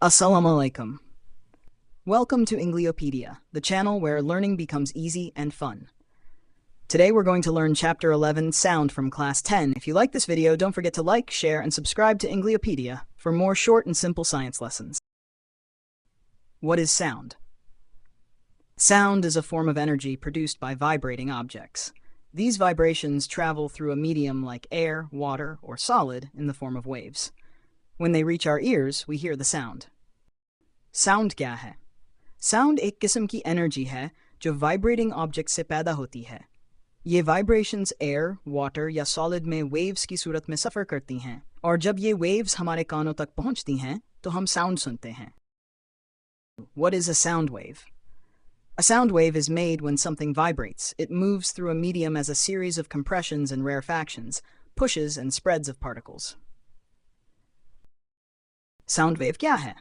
Assalamu alaikum. Welcome to Engliopedia, the channel where learning becomes easy and fun. Today we're going to learn Chapter 11, Sound from Class 10. If you like this video, don't forget to like, share, and subscribe to Engliopedia for more short and simple science lessons. What is sound? Sound is a form of energy produced by vibrating objects. These vibrations travel through a medium like air, water, or solid in the form of waves. When they reach our ears, we hear the sound. Sound क्या है? Sound एक किस्म की energy है जो vibrating object से पैदा होती है. ये वाइब्रेशंस एयर, वाटर या सॉलिड में वेव्स की सूरत में सफ़र करती हैं और जब ये वेव्स हमारे कानों तक पहुंचती हैं तो हम साउंड सुनते हैं. What is a sound wave? A sound wave is made when something vibrates. It moves through a medium as a series of compressions and rarefactions, pushes and spreads of particles. Sound wave क्या है?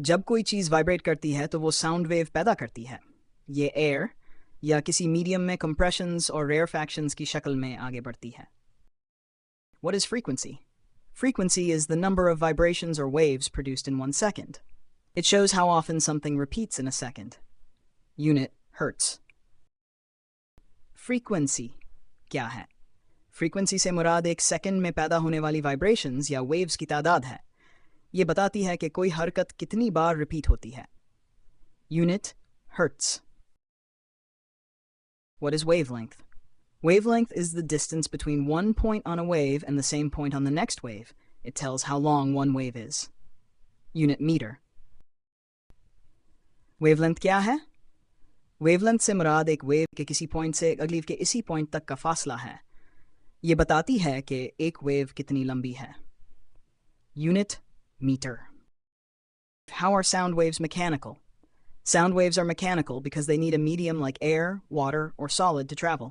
जब कोई चीज़ vibrate करती है तो वो sound wave पैदा करती है. ये एयर या किसी मीडियम में कंप्रेशंस और रेयरफैक्शंस की शक्ल में आगे बढ़ती है. What is frequency? Frequency is the number of vibrations or waves produced in 1 second. It shows how often something repeats in a second. Unit hertz. Frequency क्या है? Frequency से मुराद एक सेकंड में पैदा होने वाली वाइब्रेशंस या वेव्स की तादाद है. ये बताती है कि कोई हरकत कितनी बार रिपीट होती है. Unit hertz. What is wavelength? Wavelength is the distance between one point on a wave and the same point on the next wave. It tells how long one wave is. Unit meter. Wavelength क्या है? Wavelength से मुराद एक wave के किसी point से अगली के इसी पॉइंट तक का फासला है. ये बताती है कि एक वेव कितनी लंबी है. Unit meter. How are sound waves mechanical? Sound waves are mechanical because they need a medium like air, water, or solid to travel.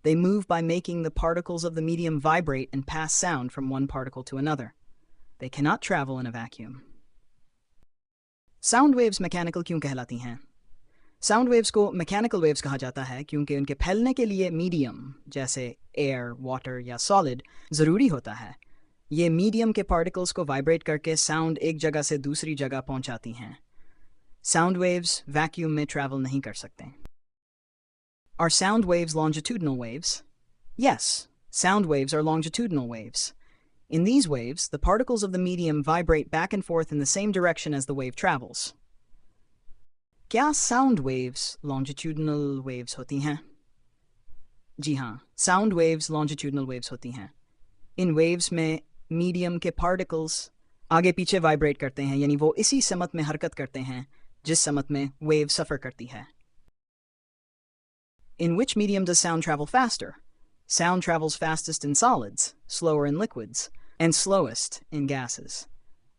They move by making the particles of the medium vibrate and pass sound from one particle to another. They cannot travel in a vacuum. Sound waves mechanical क्यों कहलाती हैं? Sound waves को mechanical waves कहा जाता है क्योंकि उनके फैलने के लिए medium जैसे air, water या solid ज़रूरी होता है. ये मीडियम के पार्टिकल्स को वाइब्रेट करके साउंड एक जगह से दूसरी जगह पहुंचाती हैं. साउंड वेव्स वैक्यूम में ट्रैवल नहीं कर सकते. Are sound waves longitudinal waves? Yes, sound waves are longitudinal waves. In these waves, the particles of the medium vibrate back and forth in the same direction as the wave travels. क्या sound waves longitudinal waves होती हैं? जी हाँ, sound waves longitudinal waves होती हैं. इन waves में medium के particles आगे पीछे वाइब्रेट करते हैं, यानी वो इसी समत में हरकत करते हैं जिस समत में वेव सफ़र करती है. In which medium does sound travel faster? Sound travels fastest in solids, slower in liquids, and slowest in gases.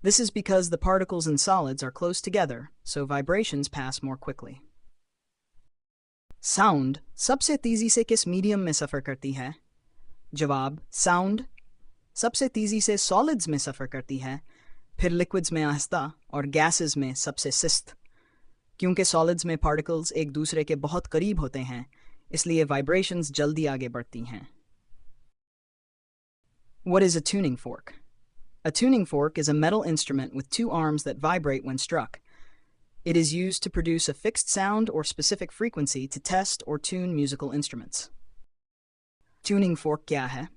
This is because the particles in solids are close together, so vibrations pass more quickly. Sound सबसे तेजी से किस medium में सफ़र करती है? जवाब sound सबसे तेजी से सॉलिड्स में सफ़र करती है, फिर लिक्विड्स में आहिस्ता और गैसेस में सबसे सिस्त. क्योंकि सॉलिड्स में पार्टिकल्स एक दूसरे के बहुत करीब होते हैं, इसलिए वाइब्रेशंस जल्दी आगे बढ़ती हैं. What is a tuning fork? A tuning fork is a metal instrument with two arms that vibrate when struck. It is used to produce a fixed sound or specific frequency to test or tune musical instruments. Tuning fork क्या है?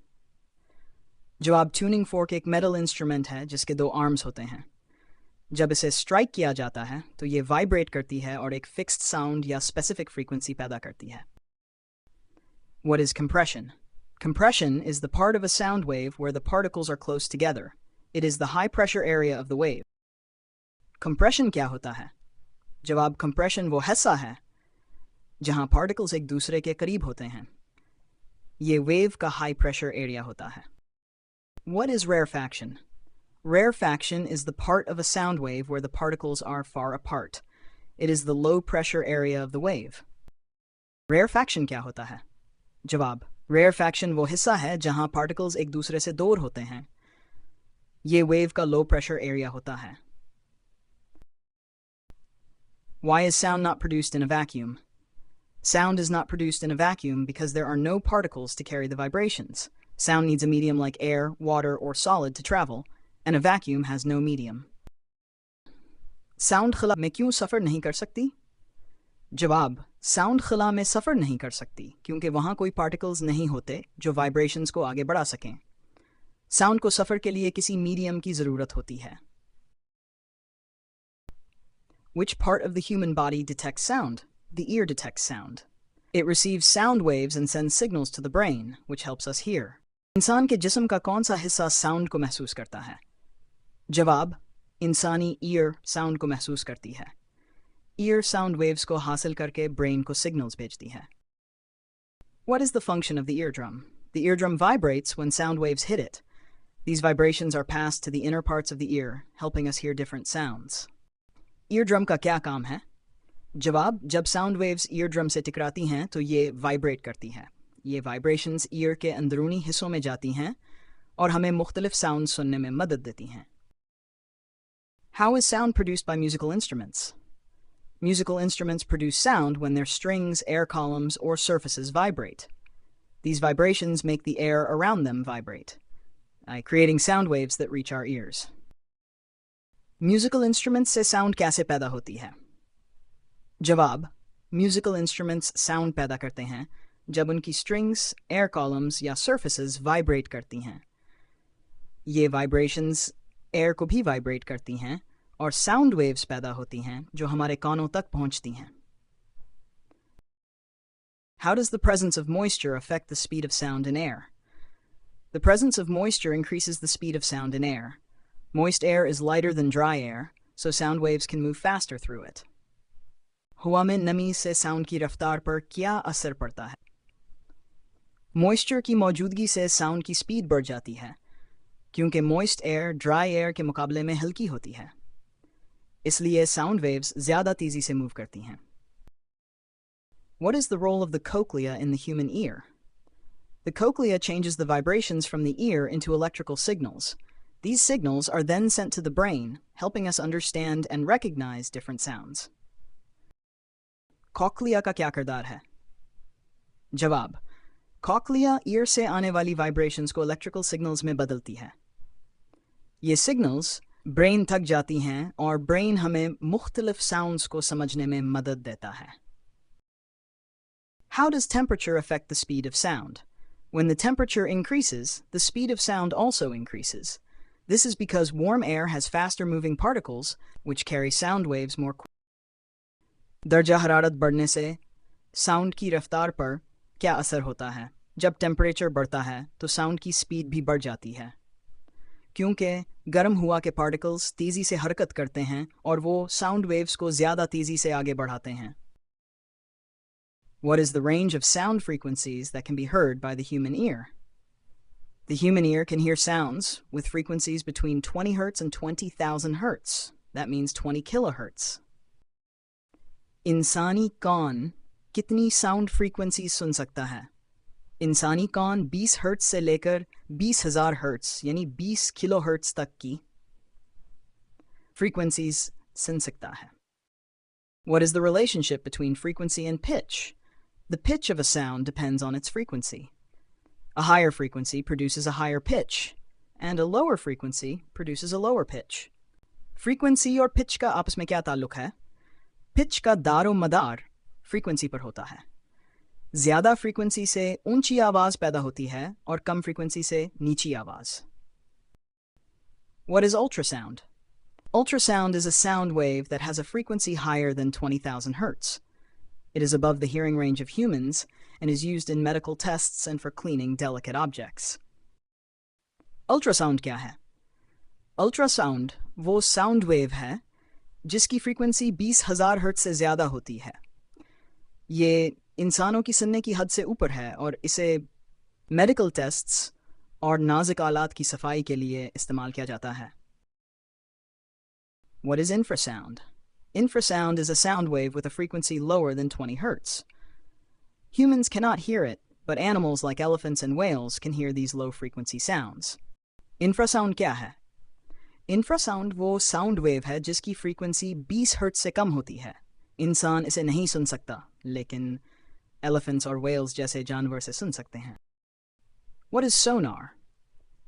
जवाब tuning fork एक metal instrument है जिसके दो arms होते हैं. जब इसे स्ट्राइक किया जाता है तो ये वाइब्रेट करती है और एक फिक्स्ड साउंड या स्पेसिफिक फ्रीक्वेंसी पैदा करती है. What is compression? Compression is the part of a sound wave where the particles are close together. It is the high pressure area of the wave. Compression क्या होता है? जवाब compression वो हिस्सा है जहां particles एक दूसरे के करीब होते हैं. ये वेव का high pressure area होता है. What is rarefaction? Rarefaction is the part of a sound wave where the particles are far apart. It is the low pressure area of the wave. Rarefaction क्या होता है? जवाब rarefaction वो हिस्सा है जहां particles एक दूसरे से दूर होते हैं. ये wave का low pressure area होता है. Why is sound not produced in a vacuum? Sound is not produced in a vacuum because there are no particles to carry the vibrations. Sound needs a medium like air, water, or solid to travel, and a vacuum has no medium. Sound खला में क्यों सफ़र नहीं कर सकती? जवाब, sound खला में सफ़र नहीं कर सकती क्योंकि वहाँ कोई पार्टिकल्स नहीं होते जो वाइब्रेशंस को आगे बढ़ा सकें। साउंड को सफ़र के लिए किसी मीडियम की ज़रूरत होती है। Which part of the human body detects sound? The ear detects sound. It receives sound waves and sends signals to the brain, which helps us hear. इंसान के जिस्म का कौन सा हिस्सा साउंड को महसूस करता है? जवाब, इंसानी ईयर साउंड को महसूस करती है। ईयर साउंड वेव्स को हासिल करके ब्रेन को सिग्नल्स भेजती है। What is the function of the eardrum? The eardrum vibrates when sound waves hit it. These vibrations are passed to the inner parts of the ear, helping us hear different sounds. Eardrum का क्या काम है? जवाब, जब sound waves eardrum से टकराती हैं तो ये वाइब्रेट करती हैं। ये वाइब्रेशंस ईयर के अंदरूनी हिस्सों में जाती हैं और हमें मुख्तलिफ साउंड सुनने में मदद देती हैं। How is sound produced by musical instruments? Musical instruments produce sound when their strings, air columns, or surfaces vibrate. These vibrations make the air around them vibrate, creating sound waves that reach our ears. Musical instruments से sound कैसे पैदा होती है? जवाब, musical instruments sound पैदा करते हैं जब उनकी स्ट्रिंग्स, एयर कॉलम्स या सरफेसेस वाइब्रेट करती हैं। ये वाइब्रेशंस एयर को भी वाइब्रेट करती हैं और साउंड वेव्स पैदा होती हैं जो हमारे कानों तक पहुंचती हैं। How does the presence of moisture affect the speed of sound in air? The presence of moisture increases the speed of sound in air. Moist air is lighter than dry air, so sound waves can move faster through it. हवा में नमी से sound की रफ्तार पर क्या असर पड़ता है? मॉइस्चर की मौजूदगी से साउंड की स्पीड बढ़ जाती है, क्योंकि मॉइस्ट एयर ड्राई एयर के मुकाबले में हल्की होती है। इसलिए साउंड वेव्स ज़्यादा तेज़ी से मूव करती हैं। What is the role of the cochlea in the human ear? The cochlea changes the vibrations from the ear into electrical signals. These signals are then sent to the brain, helping us understand and recognize different sounds. Cochlea का क्या किरदार है? जवाब, cochlea year से आने वाली vibrations को electrical signals में बदलती है। ये signals brain तक जाती हैं और brain हमें मुख्तलिफ sounds को समझने में मदद देता है। How does temperature affect the speed of sound? When the temperature increases, the speed of sound also increases. This is because warm air has faster moving particles, which carry sound waves more quickly. दर्जा हरारत बढ़ने से sound की रफ्तार पर क्या असर होता है? जब टेम्परेचर बढ़ता है तो साउंड की स्पीड भी बढ़ जाती है, क्योंकि गर्म हुआ के पार्टिकल्स तेज़ी से हरकत करते हैं और वो साउंड वेव्स को ज़्यादा तेज़ी से आगे बढ़ाते हैं। What is the range of sound frequencies that can be heard by the human ear? The human ear can hear sounds with frequencies between 20 Hz and 20,000 Hz. That means 20 kilohertz. इंसानी कान कितनी sound frequency सुन सकता है? इंसानी कान 20 hertz से लेकर 20,000 hertz यानी 20 kilo hertz तक की फ्रीक्वेंसीज सुन सकता है। What is the relationship between frequency and pitch? The pitch of a sound depends on its frequency. A higher frequency produces a higher pitch, and a lower frequency produces a lower pitch. Frequency और pitch का आपस में क्या ताल्लुक है? Pitch का दारो मदार frequency पर होता है। ज़्यादा frequency से ऊंची आवाज़ पैदा होती है और कम frequency से नीची आवाज़। What is ultrasound? Ultrasound is a sound wave that has a frequency higher than 20,000 Hz. It is above the hearing range of humans and is used in medical tests and for cleaning delicate objects. Ultrasound क्या है? Ultrasound वो sound wave है जिसकी frequency 20,000 hertz से ज़्यादा होती है। ये इंसानों की सुनने की हद से ऊपर है और इसे medical tests और नाजुक आलात की सफाई के लिए इस्तेमाल किया जाता है। What is infrasound? Infrasound is a sound wave with a frequency lower than 20 Hz. Humans cannot hear it, but animals like elephants and whales can hear these low-frequency sounds. Infrasound क्या है? Infrasound वो sound wave है जिसकी frequency 20 Hz से कम होती है। इंसान इसे नहीं सुन सकता, लेकिन elephants और whales जैसे जानवर से सुन सकते हैं। What is sonar?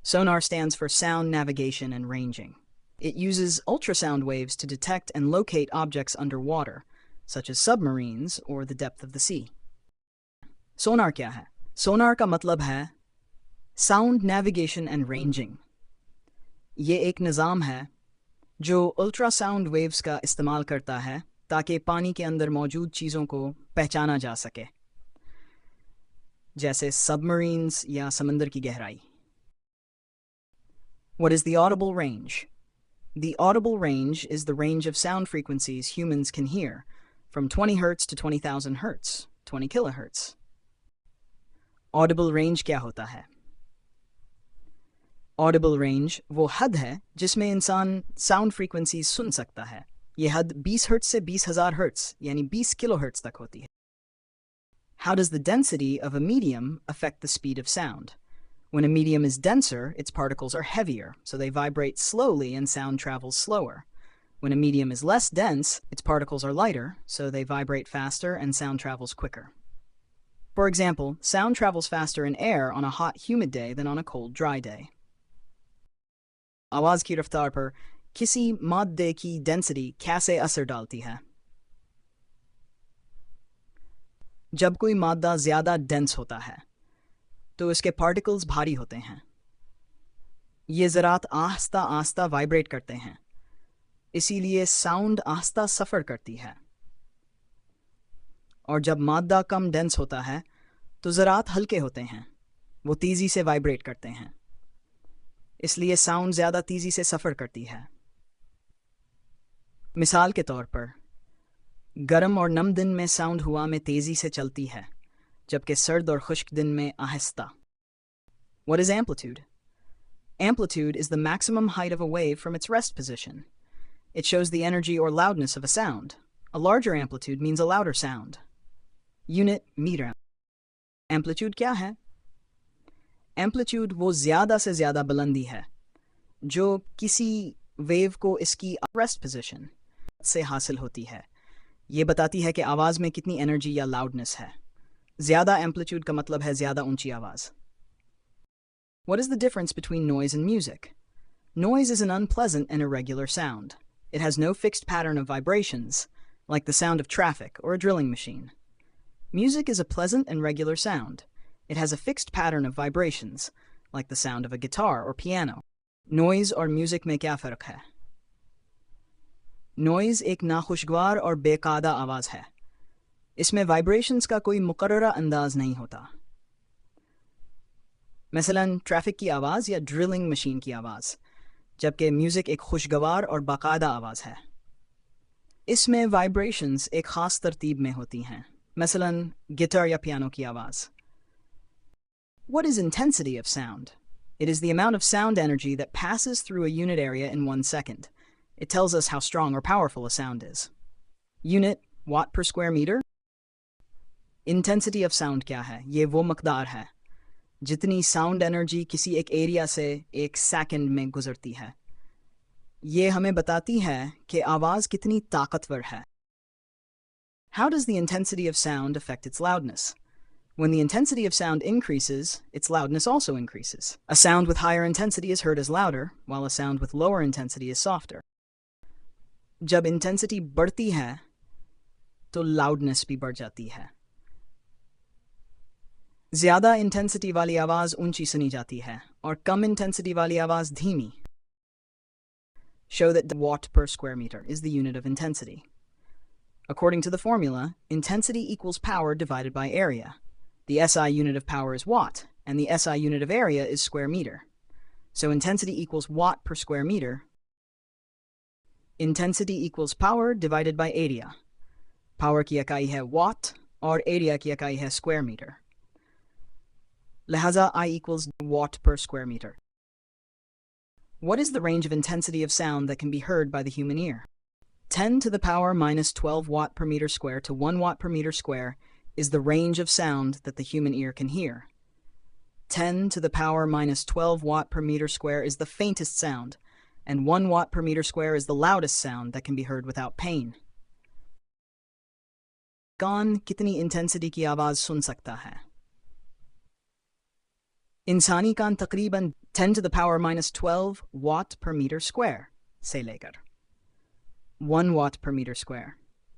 Sonar stands for sound navigation and ranging. It uses ultrasound waves to detect and locate objects underwater, such as submarines or the depth of the sea. सोनार क्या है? सोनार का मतलब है साउंड नेविगेशन एंड रेंजिंग। ये एक निज़ाम है जो ultrasound waves का इस्तेमाल करता है ताकि पानी के अंदर मौजूद चीज़ों को पहचाना जा सके, जैसे सबमरीन्स या समंदर की गहराई। What is the audible range? The audible range is the range of sound frequencies humans can hear, from 20 Hz to 20,000 Hz, 20 kilohertz. Audible range क्या होता है? Audible range वो हद है जिसमें इंसान साउंड फ्रीक्वेंसीज सुन सकता है। ये हद 20 हर्ट्ज से 20,000 हर्ट्ज यानी 20 किलोहर्ट्ज तक होती है। How does the density of a medium affect the speed of sound? When a medium is denser, its particles are heavier, so they vibrate slowly and sound travels slower. When a medium is less dense, its particles are lighter, so they vibrate faster and sound travels quicker. For example, sound travels faster in air on a hot, humid day than on a cold, dry day. आवाज़ की रफ्तार पर किसी मादे की density कैसे असर डालती है? जब कोई मादा ज़्यादा डेंस होता है तो इसके पार्टिकल्स भारी होते हैं। ये ज़रात आहिस्ता आहिस्ता वाइब्रेट करते हैं, इसीलिए साउंड आहिस्ता सफ़र करती है। और जब मादा कम डेंस होता है तो ज़रात हल्के होते हैं, वो तेज़ी से वाइब्रेट करते हैं, इसलिए साउंड ज़्यादा तेज़ी से सफ़र करती है। मिसाल के तौर पर गर्म और नम दिन में साउंड हवा में तेज़ी से चलती है, जबकि सर्द और खुश्क दिन में आहिस्ता। What is amplitude? Amplitude is the maximum height of a wave from its rest position. It shows the energy or loudness of a sound. A larger amplitude means a louder sound. Unit meter. Amplitude क्या है? Amplitude वो ज़्यादा से ज़्यादा बुलंदी है जो किसी वेव को इसकी रेस्ट पोजीशन से हासिल होती है। ये बताती है कि आवाज़ में कितनी एनर्जी या लाउडनेस है। ज़्यादा एम्पलीट्यूड का मतलब है ज़्यादा ऊंची आवाज़। What is the difference between noise and music? Noise is an unpleasant and irregular sound. It has no fixed pattern of vibrations, like the sound of traffic or a drilling machine. Music is a pleasant and regular sound. It has a fixed pattern of vibrations, like the sound of a guitar or piano. Noise और music में क्या फ़र्क है? Noise एक नाखुशगवार और बेकायदा आवाज़ है। इसमें वाइब्रेशंस का कोई मुकर्ररा अंदाज नहीं होता। मसलन ट्रैफिक की आवाज़ या ड्रिलिंग मशीन की आवाज़, जबकि म्यूज़िक एक खुशगवार और बाकायदा आवाज़ है। इसमें वाइब्रेशंस एक ख़ास तरतीब में होती हैं, मसलन गिटार या पियानो की आवाज़। What is intensity of sound? It is the amount of sound energy that passes through a unit area in 1 second. It tells us how strong or powerful a sound is. Unit, watt per square meter. Intensity of sound क्या है? ये वो मकदार है जितनी sound energy किसी एक area से 1 सेकंड में गुजरती है। ये हमें बताती है कि आवाज़ कितनी ताकतवर है। How does the intensity of sound affect its loudness? When the intensity of sound increases, its loudness also increases. A sound with higher intensity is heard as louder, while a sound with lower intensity is softer. जब intensity बढ़ती है तो loudness भी बढ़ जाती है। ज़्यादा intensity वाली आवाज़ ऊंची सुनी जाती है और कम इंटेंसिटी वाली आवाज़ धीमी। Show that watt per square meter is the unit of intensity. According to the formula, intensity equals power divided by area. The SI unit of power is watt, and the SI unit of area is square meter. So intensity equals watt per square meter. Intensity equals power divided by area. Power की इकाई है watt और area की इकाई है square meter. लिहाजा I equals watt per square meter. What is the range of intensity of sound that can be heard by the human ear? 10 to the power minus 12 watt per meter square to 1 watt per meter square is the range of sound that the human ear can hear. 10 to the power minus 12 watt per meter square is the faintest sound, and 1 watt per meter square is the loudest sound that can be heard without pain. कान कितनी intensity की आवाज़ सुन सकता है? इंसानी कान तकरीबन 10 to the power minus 12 watt per meter square. से लेकर 1 watt per meter square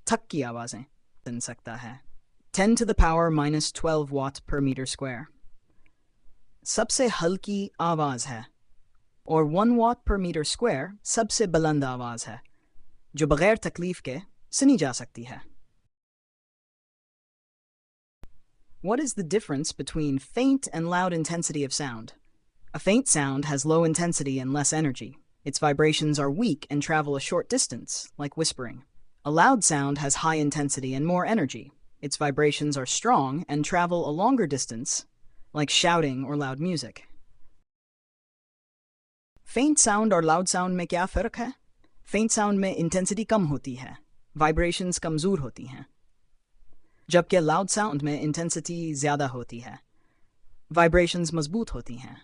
तक की आवाज़ें सुन सकता है। 10 to the power minus 12 watt per meter square सबसे हल्की आवाज़ है, और 1 watt per meter square सबसे बुलंद आवाज़ है जो बगैर तकलीफ के सुनी जा सकती है। What is the difference between faint and loud intensity of sound? A faint sound has low intensity and less energy. Its vibrations are weak and travel a short distance, like whispering. A loud sound has high intensity and more energy. Its vibrations are strong and travel a longer distance, like shouting or loud music. Faint sound और loud sound में क्या फ़र्क है? Faint sound में intensity कम होती है, vibrations कमज़ोर होती हैं, जबकि loud sound में intensity ज़्यादा होती है, vibrations मजबूत होती हैं.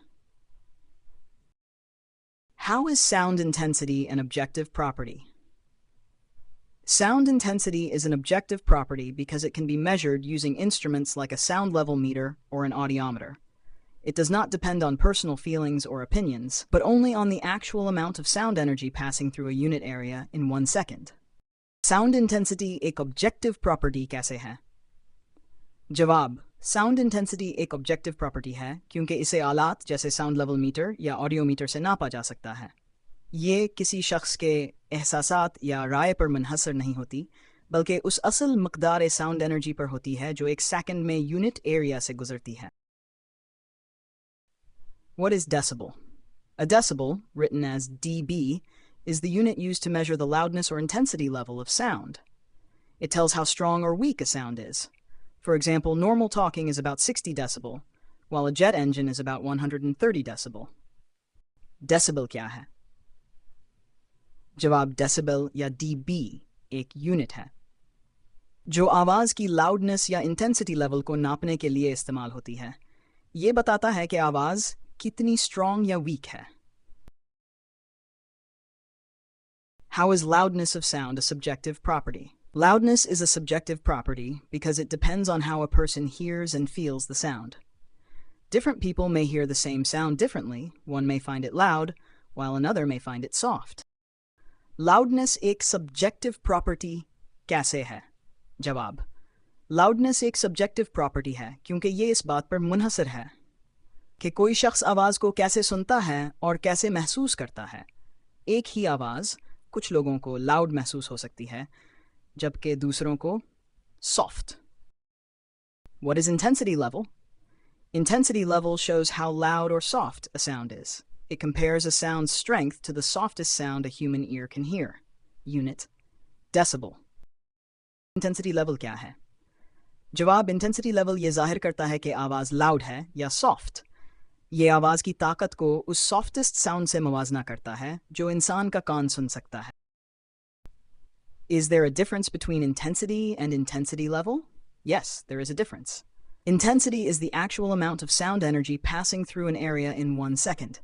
How is sound intensity an objective property? Sound intensity is an objective property because it can be measured using instruments like a sound level meter or an audiometer. It does not depend on personal feelings or opinions, but only on the actual amount of sound energy passing through a unit area in 1 second. Sound intensity एक objective property कैसे है? जवाब: Sound intensity एक objective property है क्योंकि इसे आलात जैसे sound level meter या audiometer से नापा जा सकता है। ये किसी शख्स के एहसासात या राय पर मुनहसर नहीं होती, बल्कि उस असल मकदार साउंड एनर्जी पर होती है जो एक सेकंड में यूनिट एरिया से गुजरती है। What is decibel? A decibel, written as dB, is the unit used to measure the loudness or intensity level of sound. It tells how strong or weak a sound is. For example, normal talking is about 60 decibel, while a jet engine is about 130 decibel. Decibel क्या है? जवाब: decibel या dB एक unit है जो आवाज़ की loudness या इंटेंसिटी लेवल को नापने के लिए इस्तेमाल होती है। ये बताता है कि आवाज़ कितनी स्ट्रॉन्ग या वीक है। How is loudness of sound a subjective property? Loudness is a subjective property because it depends on how a person hears and feels the sound. Different people may hear the same sound differently. One may find it loud, while another may find it soft. Loudness एक subjective property कैसे है? जवाब: Loudness एक subjective property है क्योंकि ये इस बात पर मुनहसर है कि कोई शख्स आवाज़ को कैसे सुनता है और कैसे महसूस करता है। एक ही आवाज़ कुछ लोगों को loud महसूस हो सकती है, जबकि दूसरों को soft. What is intensity level? Intensity level shows how loud or soft a sound is. It compares a sound's strength to the softest sound a human ear can hear. Unit: decibel. Intensity level क्या है? जवाब: intensity level ये जाहिर करता है कि आवाज़ loud है या soft. ये आवाज़ की ताकत को उस softest sound से मुवाजना करता है जो इंसान का कान सुन सकता है। Is there a difference between intensity and intensity level? Yes, there is a difference. Intensity is the actual amount of sound energy passing through an area in 1 second.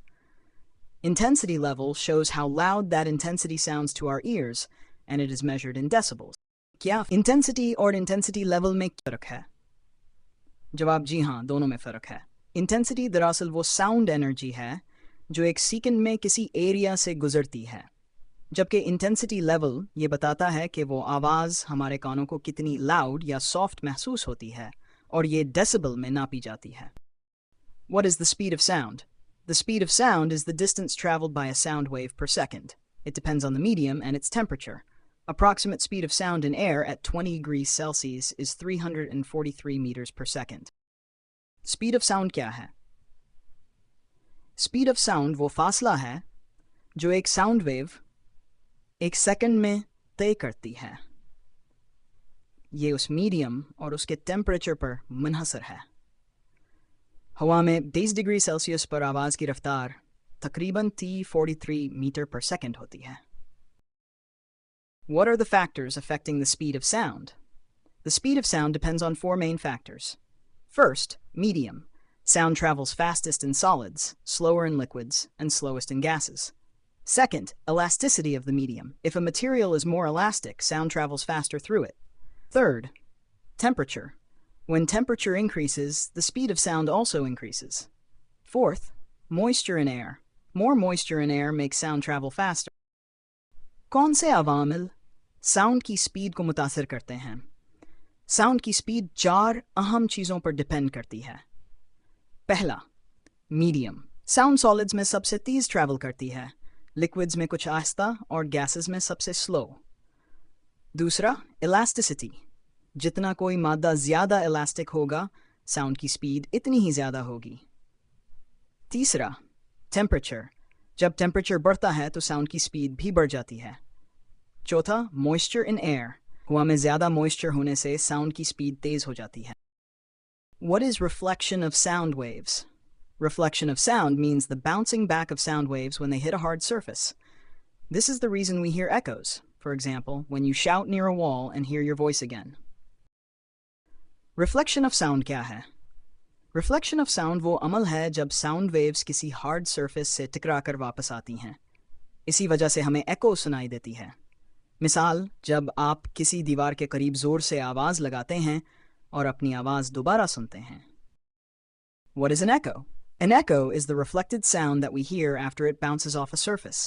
Intensity level shows how loud that intensity sounds to our ears, and it is measured in decibels. क्या intensity और intensity level में फ़र्क है? जवाब: जी हाँ, दोनों में फ़र्क है। Intensity दरअसल वो sound energy है जो एक सेकंड में किसी एरिया से गुजरती है, जबकि intensity level ये बताता है कि वो आवाज़ हमारे कानों को कितनी loud या soft महसूस होती है, और ये decibel में नापी जाती है। What is the speed of sound? The speed of sound is the distance traveled by a sound wave per second. It depends on the medium and its temperature. Approximate speed of sound in air at 20 degrees Celsius is 343 meters per second. Speed of sound क्या है? Speed of sound वो फासला है जो एक sound wave एक second में तय करती है। ये उस मीडियम और उसके टेम्परेचर पर मुनहसर है। हवा में 20 डिग्री सेल्सियस पर आवाज़ की रफ्तार तकरीबन 343 मीटर पर सेकंड होती है। What are the factors affecting the speed of sound? The speed of sound depends on 4 main factors. First, medium. Sound travels fastest in solids, slower in liquids, and slowest in gases. Second, elasticity of the medium. If a material is more elastic, sound travels faster through it. Third, temperature. When temperature increases, the speed of sound also increases. Fourth, moisture in air. More moisture in air makes sound travel faster. कौन से अवामिल sound की speed को मुतासिर करते हैं? Sound की speed 4 अहम चीज़ों पर डिपेंड करती है। पहला, मीडियम। साउंड सॉलिड्स में सबसे तेज़ ट्रैवल करती है, लिक्विड्स में कुछ आहिस्ता और गैसेस में सबसे स्लो। दूसरा, इलास्टिसिटी। जितना कोई मादा ज़्यादा इलास्टिक होगा, साउंड की स्पीड इतनी ही ज़्यादा होगी। तीसरा, टेम्परेचर। जब टेम्परेचर बढ़ता है तो साउंड की स्पीड भी बढ़ जाती है। चौथा, मॉइस्चर इन एयर। हवा में ज़्यादा मॉइस्चर होने से साउंड की स्पीड तेज़ हो जाती है। What is reflection of sound waves? Reflection of sound means the bouncing back of sound waves when they hit a hard surface. This is the reason we hear echoes, for example, when you shout near a wall and hear your voice again. Reflection of sound क्या है? Reflection of sound वो अमल है जब sound waves किसी hard surface से टकराकर वापस आती हैं। इसी वजह से हमें echo सुनाई देती है। मिसाल, जब आप किसी दीवार के करीब ज़ोर से आवाज़ लगाते हैं और अपनी आवाज़ दोबारा सुनते हैं। What is an echo? An echo is the reflected sound that we hear after it bounces off a surface.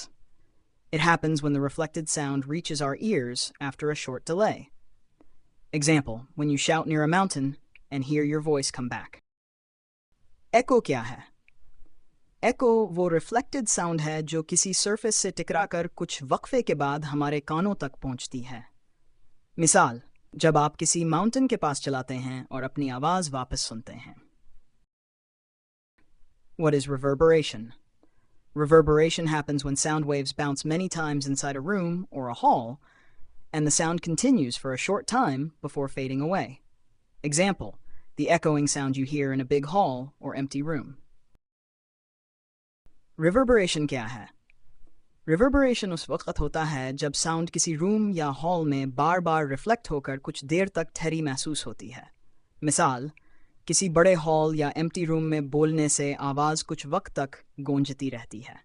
It happens when the reflected sound reaches our ears after a short delay. Example, when you shout near a mountain and hear your voice come back. Echo क्या है? Echo वो reflected sound है जो किसी surface से टकराकर कुछ वक्फे के बाद हमारे कानों तक पहुंचती है। मिसाल, जब आप किसी माउंटेन के पास चलाते हैं और अपनी आवाज़ वापस सुनते हैं। What is reverberation? Reverberation happens when sound waves bounce many times inside a room or a hall, and the sound continues for a short time before fading away. Example, the echoing sound you hear in a big hall or empty room. Reverberation क्या है? Reverberation उस वक्त होता है जब sound किसी room या hall में बार बार रिफ्लेक्ट होकर कुछ देर तक ठहरी महसूस होती है। मिसाल, किसी बड़े हॉल या एम्प्टी रूम में बोलने से आवाज़ कुछ वक्त तक गूंजती रहती है।